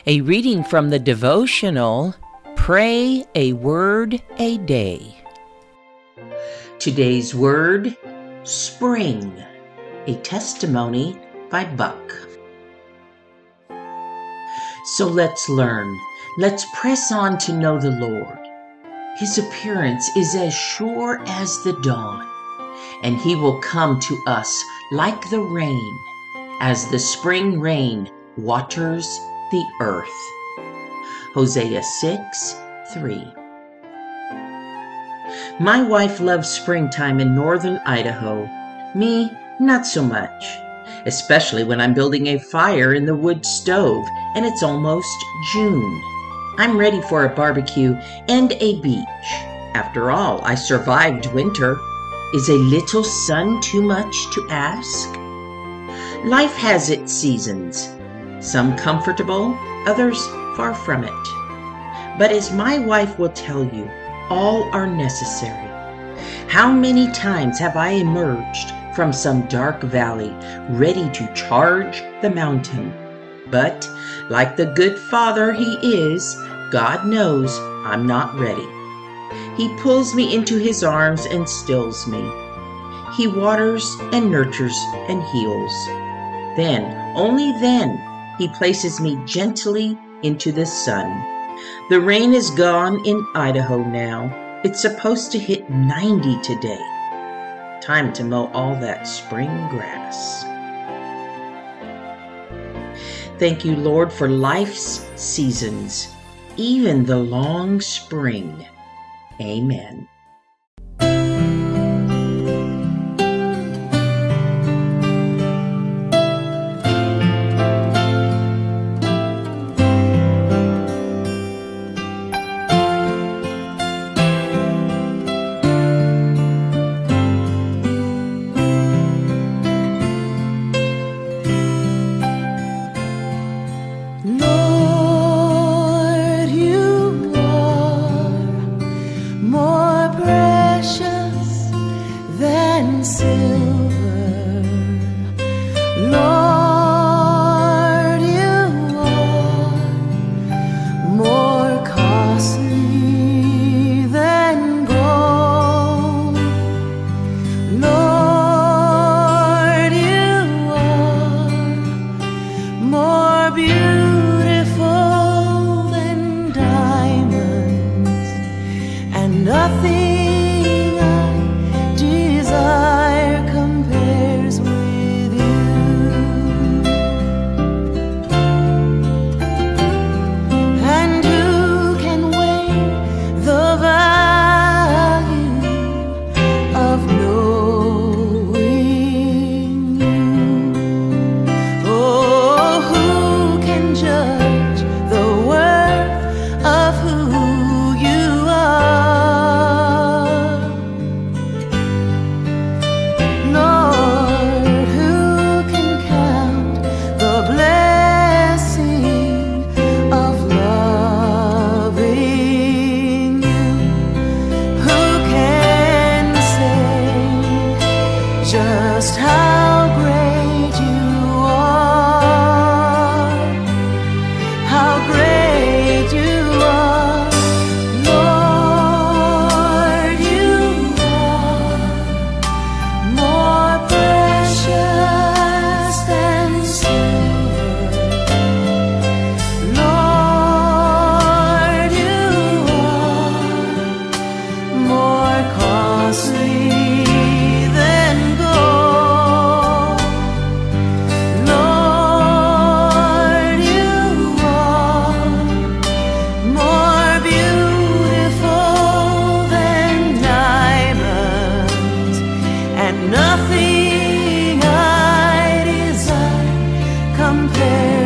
A reading from the devotional, Pray a Word a Day. Today's word, spring, a testimony by Buck. So let's learn. Let's press on to know the Lord. His appearance is as sure as the dawn, and he will come to us like the rain, as the spring rain waters the earth. Hosea 6:3. My wife loves springtime in northern Idaho. Me, not so much, especially when I'm building a fire in the wood stove and it's almost June. I'm ready for a barbecue and a beach. After all, I survived winter. Is a little sun too much to ask? Life has its seasons, some comfortable, others far from it. But as my wife will tell you, all are necessary. How many times have I emerged from some dark valley, ready to charge the mountain? But, like the good father he is, God knows I'm not ready. He pulls me into his arms and stills me. He waters and nurtures and heals. Then, only then, he places me gently into the sun. The rain is gone in Idaho now. It's supposed to hit 90 today. Time to mow all that spring grass. Thank you, Lord, for life's seasons, even the long spring. Amen. Silver, Lord, you are more costly than gold. Lord, you are more beautiful than diamonds, and nothing just how great you are, how great you are, Lord, you are more precious than silver, Lord, you are more costly. Nothing I desire compares.